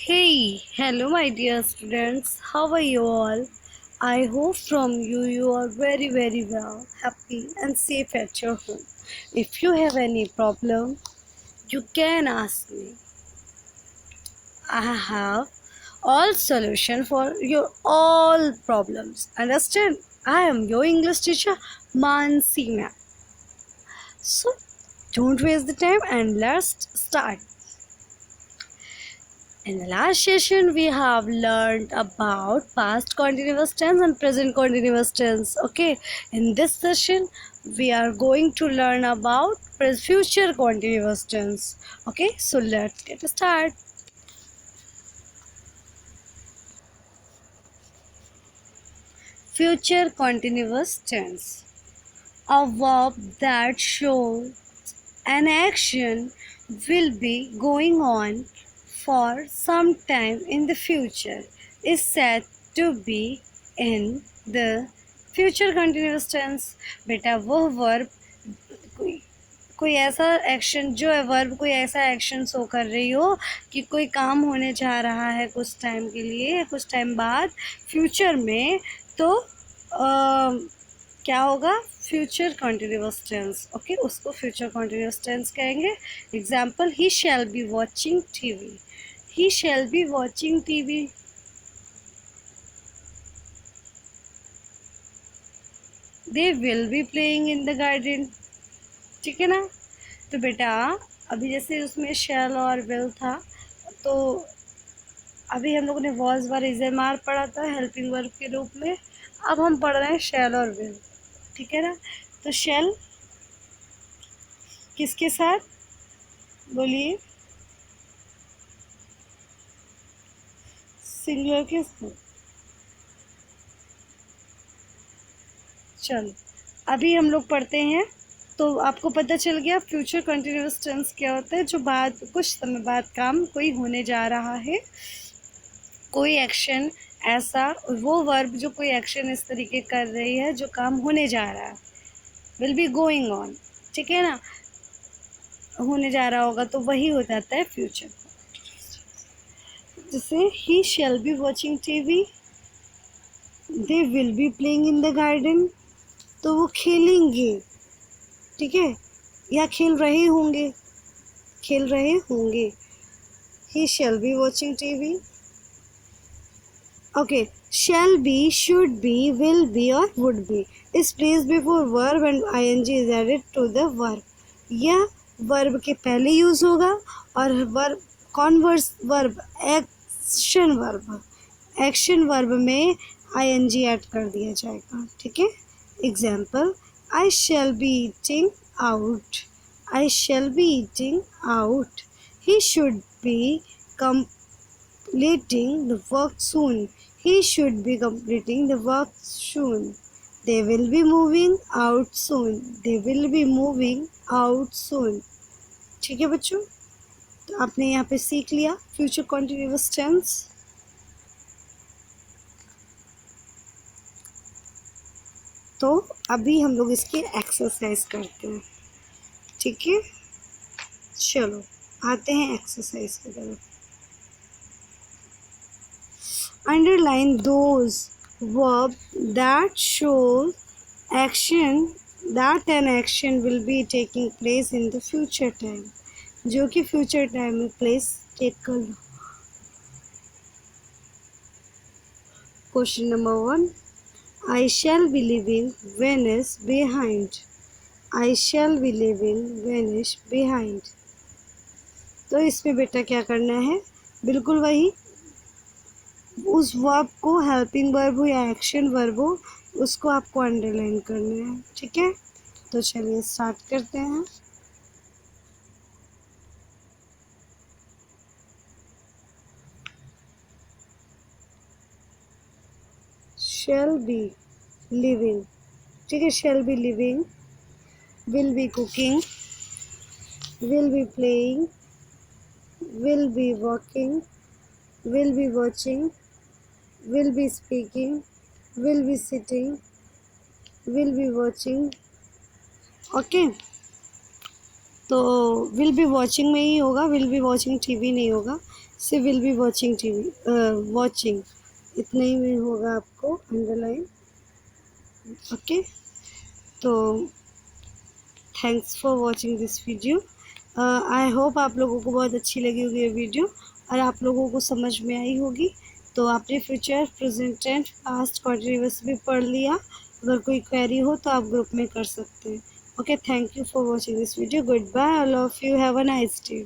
Hey, hello my dear students. How are you all? I hope from you are very well, happy and safe at your home. If you have any problem, you can ask me. I have all solution for your all problems. Understand? I am your English teacher, Mansi ma'am. So don't waste the time and let's start. In the last session, we have learned about past continuous tense and present continuous tense. Okay, in this session, we are going to learn about future continuous tense. Okay, so let's get started. Future continuous tense, a verb that shows an action will be going on for some time in the future is said to be in the future continuous tense. बेटा वो verb कोई कोई ऐसा action जो है verb कोई ऐसा action show कर रही हो कि कोई काम होने जा रहा है कुछ टाइम के लिए कुछ टाइम बाद फ्यूचर में तो क्या होगा फ्यूचर कॉन्टिन्यूअस टेंस. ओके, उसको फ्यूचर कॉन्टिन्यूअस टेंस कहेंगे. Example, he shall be watching TV. He shall be watching TV. They will be playing in the garden. ठीक है ना. तो बेटा अभी जैसे उसमें शैल और विल था, तो अभी हम लोगों ने was were is am are पढ़ा था हेल्पिंग वर्ब के रूप में. अब हम पढ़ रहे हैं शैल और विल. ठीक है ना. तो शैल किसके साथ बोलिए, सिंगुलर के साथ. चलो अभी हम लोग पढ़ते हैं. तो आपको पता चल गया फ्यूचर कंटिन्यूअस टेंस क्या होता है. जो बाद कुछ समय बाद काम कोई होने जा रहा है, कोई एक्शन ऐसा, वो वर्ब जो कोई एक्शन इस तरीके कर रही है जो काम होने जा रहा है, विल बी गोइंग ऑन. ठीक है ना. होने जा रहा होगा तो वही हो जाता है फ्यूचर. जैसे he shall be watching TV, they will be playing in the garden. तो वो खेलेंगे. ठीक है, या खेल रहे होंगे. खेल रहे होंगे. He shall be watching TV. Okay, shall be, should be, will be और would be is placed before verb and ing is added to the verb. यह वर्ब के पहले यूज होगा और verb converse verb action verb में ing add कर दिया जाएगा. ठीक है. Example, I shall be eating out. I shall be eating out. He should be completing the work soon. He should be completing the work soon. They will be moving out soon. They will be moving out soon. ठीक है बच्चों. तो आपने यहाँ पे सीख लिया future continuous tense. तो अभी हम लोग इसकी एक्सरसाइज करते हैं. ठीक है. चलो आते हैं एक्सरसाइज की तरफ. Underline those verbs that show action that an action will be taking place in the future time. जो कि future time में place take कर लो. Question number 1. I shall be leaving Venice behind. I shall be leaving Venice behind. तो इसमें बेटा क्या करना है, बिल्कुल वही उस वर्ब को, हेल्पिंग वर्ब हो या एक्शन वर्ब हो, उसको आपको अंडरलाइन करना है. ठीक है. तो चलिए स्टार्ट करते हैं. Shall be living. ठीक है. Shall be living. Will be cooking. Will be playing. Will be walking. Will be watching. will be speaking, will be sitting, will be watching. Okay. तो will be watching में ही होगा, will be watching TV नहीं होगा. She will be watching TV watching, इतना ही में होगा आपको अंडरलाइन। ओके, तो thanks for watching this video. I hope आप लोगों को बहुत अच्छी लगी होगी ये वीडियो और आप लोगों को समझ में आई होगी। तो आपने future, present tense, past, continuous भी पढ़ लिया। अगर कोई क्वेरी हो तो आप ग्रुप में कर सकते हैं। Okay, thank you for watching this video. Good bye, all of you, have a nice day.